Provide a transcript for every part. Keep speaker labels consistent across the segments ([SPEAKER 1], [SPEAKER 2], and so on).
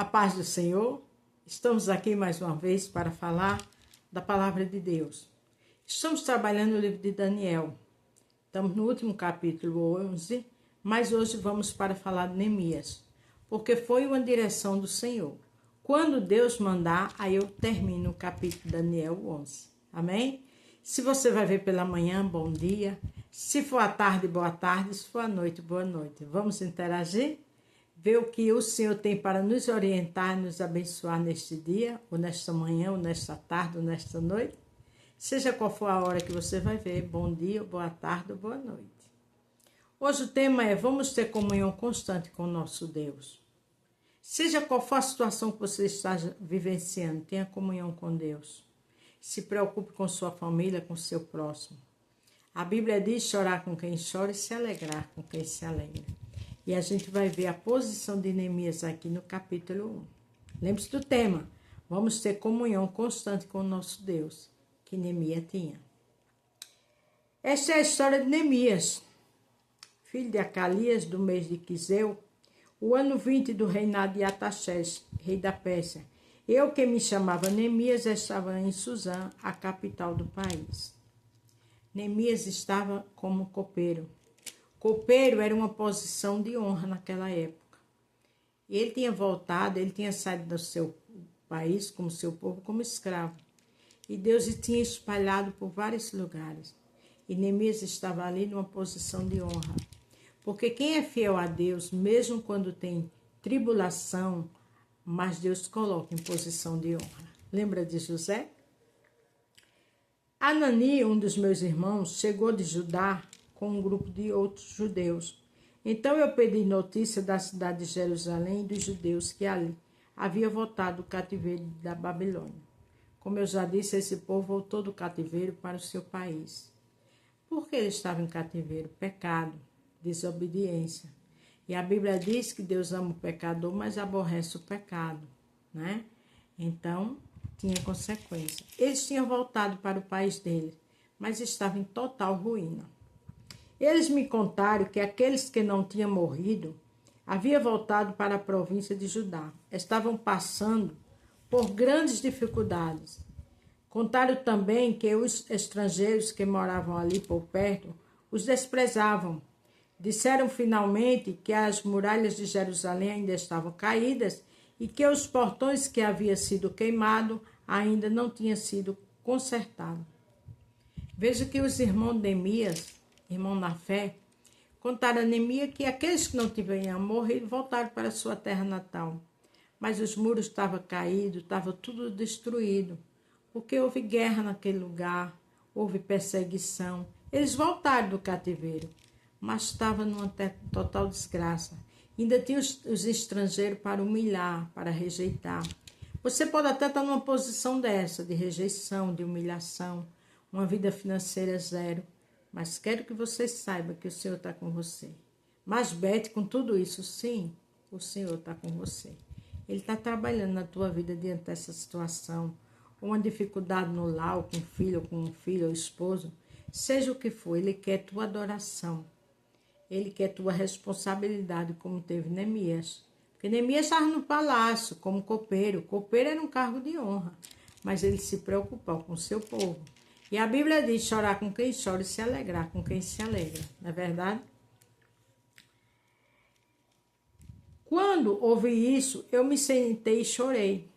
[SPEAKER 1] A paz do Senhor, estamos aqui mais uma vez para falar da palavra de Deus. Estamos trabalhando o livro de Daniel. Estamos no último capítulo 11, mas hoje vamos para falar de Neemias, porque foi uma direção do Senhor. Quando Deus mandar, aí eu termino o capítulo de Daniel 11. Amém? Se você vai ver pela manhã, bom dia. Se for à tarde, boa tarde. Se for à noite, boa noite. Vamos interagir? Ver o que o Senhor tem para nos orientar e nos abençoar neste dia, ou nesta manhã, ou nesta tarde, ou nesta noite. Seja qual for a hora que você vai ver, bom dia, boa tarde ou boa noite. Hoje o tema é: vamos ter comunhão constante com o nosso Deus. Seja qual for a situação que você está vivenciando, tenha comunhão com Deus. Se preocupe com sua família, com seu próximo. A Bíblia diz: chorar com quem chora e se alegrar com quem se alegra. E a gente vai ver a posição de Neemias aqui no capítulo 1. Lembre-se do tema: vamos ter comunhão constante com o nosso Deus, que Neemias tinha. Esta é a história de Neemias, filho de Acalias, do mês de Quiseu, o ano 20 do reinado de Artaxerxes, rei da Pérsia. Eu, que me chamava Neemias, estava em Suzã, a capital do país. Neemias estava como copeiro. Copeiro era uma posição de honra naquela época. Ele tinha voltado, ele tinha saído do seu país, como seu povo, como escravo. E Deus o tinha espalhado por vários lugares. E Neemias estava ali numa posição de honra. Porque quem é fiel a Deus, mesmo quando tem tribulação, mas Deus coloca em posição de honra. Lembra de José? Anani, um dos meus irmãos, chegou de Judá com um grupo de outros judeus. Então eu pedi notícia da cidade de Jerusalém e dos judeus que ali havia voltado do cativeiro da Babilônia. Como eu já disse, esse povo voltou do cativeiro para o seu país. Por que ele estava em cativeiro? Pecado, desobediência. E a Bíblia diz que Deus ama o pecador, mas aborrece o pecado, né? Então, tinha consequência. Eles tinham voltado para o país deles, mas estavam em total ruína. Eles me contaram que aqueles que não tinham morrido haviam voltado para a província de Judá. Estavam passando por grandes dificuldades. Contaram também que os estrangeiros que moravam ali por perto os desprezavam. Disseram finalmente que as muralhas de Jerusalém ainda estavam caídas e que os portões que haviam sido queimados ainda não tinham sido consertados. Veja que os irmãos de Neemias, irmão na fé, contaram a Neemias que aqueles que não tinham morrido voltaram para a sua terra natal. Mas os muros estavam caídos, estava tudo destruído, porque houve guerra naquele lugar, houve perseguição. Eles voltaram do cativeiro, mas estavam numa total desgraça. Ainda tinha os estrangeiros para humilhar, para rejeitar. Você pode até estar numa posição dessa, de rejeição, de humilhação, uma vida financeira zero, mas quero que você saiba que o Senhor está com você. Mas, Beth, com tudo isso, sim, o Senhor está com você. Ele está trabalhando na tua vida diante dessa situação, uma dificuldade no lar, ou com um filho ou esposo, seja o que for, Ele quer tua adoração. Ele quer tua responsabilidade, como teve Neemias. Porque Neemias estava no palácio, como copeiro. Copeiro era um cargo de honra, mas ele se preocupou com o seu povo. E a Bíblia diz: chorar com quem chora e se alegrar com quem se alegra. Não é verdade? Quando ouvi isso, eu me sentei e chorei.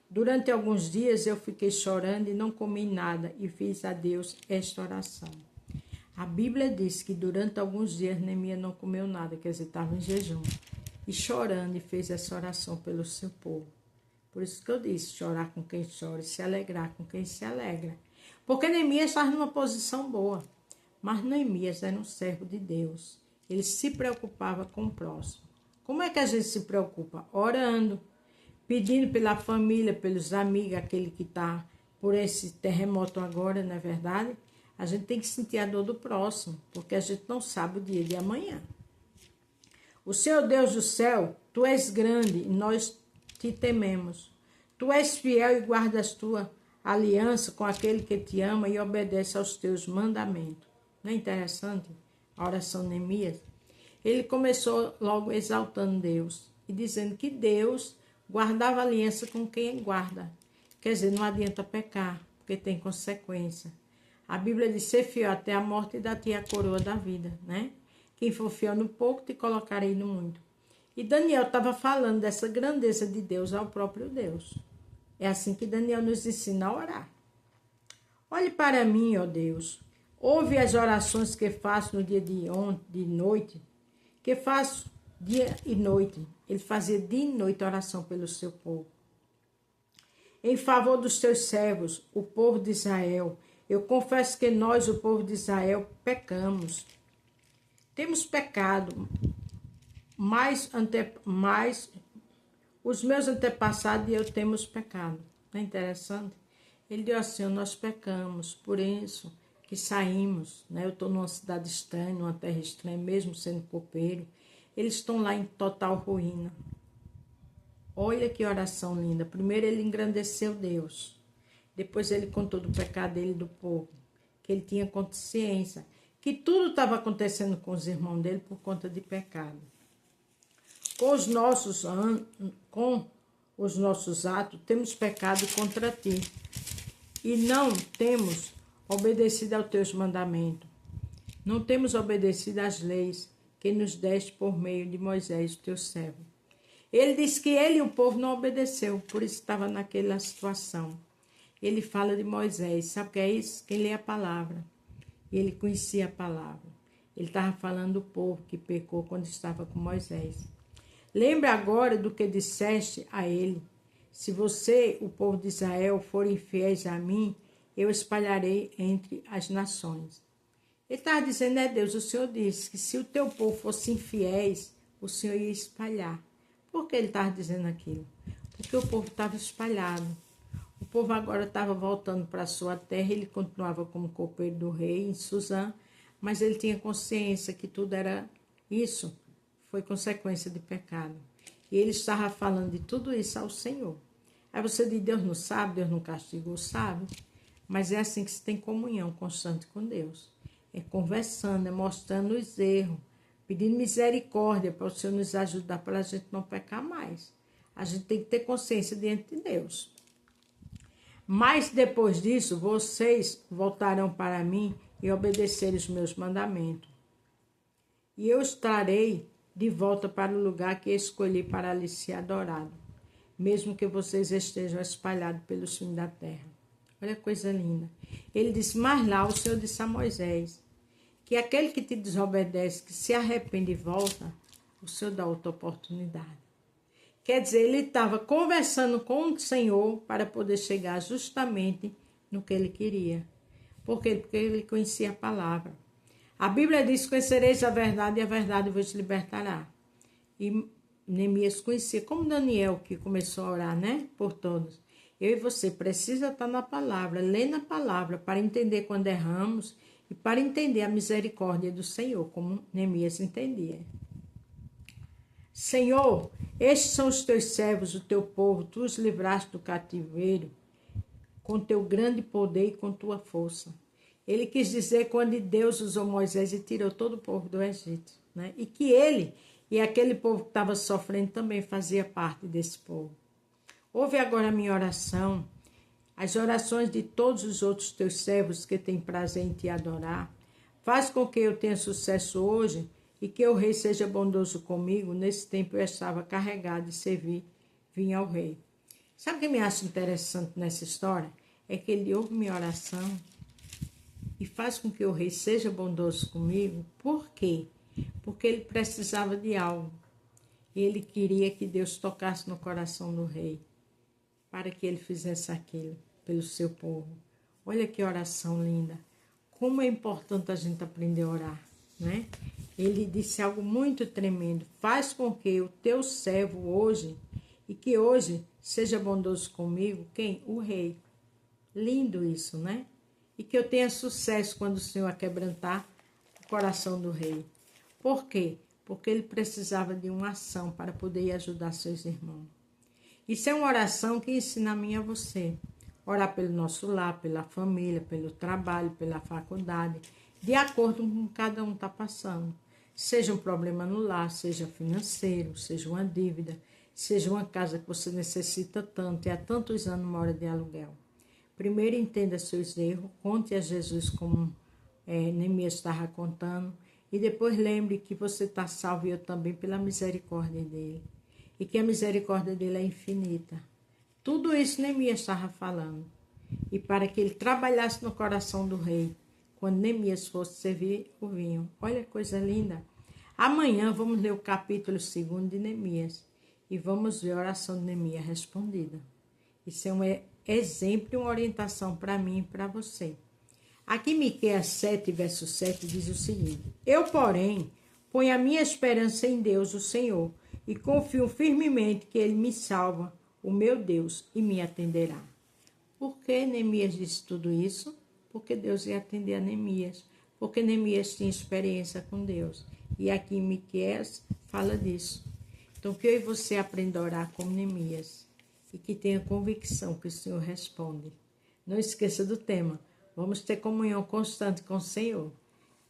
[SPEAKER 1] Durante alguns dias eu fiquei chorando e não comi nada e fiz a Deus esta oração. A Bíblia diz que durante alguns dias Neemias não comeu nada, quer dizer, estava em jejum. E chorando e fez essa oração pelo seu povo. Por isso que eu disse: chorar com quem chora e se alegrar com quem se alegra. Porque Neemias estava numa posição boa. Mas Neemias era um servo de Deus. Ele se preocupava com o próximo. Como é que a gente se preocupa? Orando, pedindo pela família, pelos amigos, aquele que está por esse terremoto agora, não é verdade? A gente tem que sentir a dor do próximo, porque a gente não sabe o dia de amanhã. O Senhor Deus do céu, Tu és grande e nós te tememos. Tu és fiel e guardas tua aliança com aquele que te ama e obedece aos teus mandamentos. Não é interessante a oração de Neemias? Ele começou logo exaltando Deus e dizendo que Deus guardava aliança com quem guarda. Quer dizer, não adianta pecar, porque tem consequência. A Bíblia diz: ser fiel até a morte e dar-te a coroa da vida, né? Quem for fiel no pouco, te colocarei no muito. E Daniel estava falando dessa grandeza de Deus ao próprio Deus. É assim que Daniel nos ensina a orar. Olhe para mim, ó Deus. Ouve as orações que faço no dia de noite, que faço dia e noite. Ele fazia dia e noite oração pelo seu povo. Em favor dos teus servos, o povo de Israel. Eu confesso que nós, o povo de Israel, pecamos. Temos pecado, mas os meus antepassados e eu temos pecado. Não é interessante? Ele disse assim: nós pecamos, por isso que saímos. Né? Eu estou numa cidade estranha, numa terra estranha, mesmo sendo copeiro. Eles estão lá em total ruína. Olha que oração linda. Primeiro ele engrandeceu Deus. Depois ele contou do pecado dele e do povo. Que ele tinha consciência. Que tudo estava acontecendo com os irmãos dele por conta de pecado. Com os nossos atos, temos pecado contra ti. E não temos obedecido aos teus mandamentos. Não temos obedecido às leis que nos deste por meio de Moisés, o teu servo. Ele disse que ele e o povo não obedeceu, por isso estava naquela situação. Ele fala de Moisés, sabe o que é isso? Quem lê a palavra. Ele conhecia a palavra. Ele estava falando do povo que pecou quando estava com Moisés. Lembre agora do que disseste a ele. Se você, o povo de Israel, forem fiéis a mim, eu espalharei entre as nações. Ele estava dizendo, Deus, o Senhor disse que se o teu povo fosse infiéis, o Senhor ia espalhar. Por que ele estava dizendo aquilo? Porque o povo estava espalhado. O povo agora estava voltando para a sua terra, ele continuava como copeiro do rei em Suzã, mas ele tinha consciência que tudo era isso, foi consequência de pecado. E ele estava falando de tudo isso ao Senhor. Aí você diz, Deus não sabe, Deus não castigou, sabe? Mas é assim que se tem comunhão constante com Deus. É conversando, é mostrando os erros, pedindo misericórdia para o Senhor nos ajudar para a gente não pecar mais. A gente tem que ter consciência diante de Deus. Mas depois disso, vocês voltarão para mim e obedecerem os meus mandamentos. E eu os trarei de volta para o lugar que escolhi para lhe ser adorado, mesmo que vocês estejam espalhados pelos fins da terra. Olha que coisa linda. Ele disse, mas lá o Senhor disse a Moisés, que aquele que te desobedece, que se arrepende e volta, o Senhor dá outra oportunidade. Quer dizer, ele estava conversando com o Senhor para poder chegar justamente no que ele queria. Por quê? Porque ele conhecia a palavra. A Bíblia diz, conhecereis a verdade e a verdade vos libertará. E Neemias conhecia, como Daniel, que começou a orar, né? Por todos. Eu e você precisa estar na palavra, ler na palavra, para entender quando erramos e para entender a misericórdia do Senhor, como Neemias entendia. Senhor, estes são os teus servos, o teu povo, tu os livraste do cativeiro com teu grande poder e com tua força. Ele quis dizer quando Deus usou Moisés e tirou todo o povo do Egito, né? E que ele e aquele povo que estava sofrendo também fazia parte desse povo. Ouve agora a minha oração, as orações de todos os outros teus servos que têm prazer em te adorar. Faz com que eu tenha sucesso hoje e que o rei seja bondoso comigo. Nesse tempo eu estava carregado de servir, vim ao rei. Sabe o que me acha interessante nessa história? É que ele ouve minha oração e faz com que o rei seja bondoso comigo. Por quê? Porque ele precisava de algo. E ele queria que Deus tocasse no coração do rei para que ele fizesse aquilo pelo seu povo. Olha que oração linda. Como é importante a gente aprender a orar, né? Ele disse algo muito tremendo. Faz com que o teu servo hoje, e que hoje seja bondoso comigo, quem? O rei. Lindo isso, né? E que eu tenha sucesso quando o Senhor aquebrantar o coração do rei. Por quê? Porque ele precisava de uma ação para poder ajudar seus irmãos. Isso é uma oração que ensina a mim e a você. Orar pelo nosso lar, pela família, pelo trabalho, pela faculdade, de acordo com o que cada um está passando. Seja um problema no lar, seja financeiro, seja uma dívida, seja uma casa que você necessita tanto e há tantos anos mora de aluguel. Primeiro entenda seus erros, conte a Jesus como Neemias estava contando, e depois lembre que você está salvo e eu também pela misericórdia dele, e que a misericórdia dele é infinita. Tudo isso Neemias estava falando, e para que ele trabalhasse no coração do rei, quando Neemias fosse servir o vinho. Olha que coisa linda! Amanhã vamos ler o capítulo 2 de Neemias, e vamos ver a oração de Neemias respondida. Isso é um exemplo e uma orientação para mim e para você. Aqui Miqueias 7, verso 7 diz o seguinte: Eu, porém, ponho a minha esperança em Deus, o Senhor, e confio firmemente que Ele me salva, o meu Deus, e me atenderá. Por que Neemias disse tudo isso? Porque Deus ia atender a Neemias, porque Neemias tinha experiência com Deus. E aqui Miqueias fala disso. Então, que eu e você aprenda a orar como Neemias e que tenha convicção que o Senhor responde. Não esqueça do tema. Vamos ter comunhão constante com o Senhor.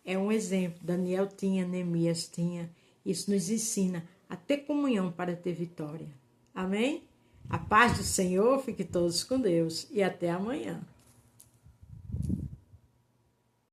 [SPEAKER 1] É um exemplo. Daniel tinha, Neemias tinha. Isso nos ensina a ter comunhão para ter vitória. Amém? A paz do Senhor, fique todos com Deus e até amanhã.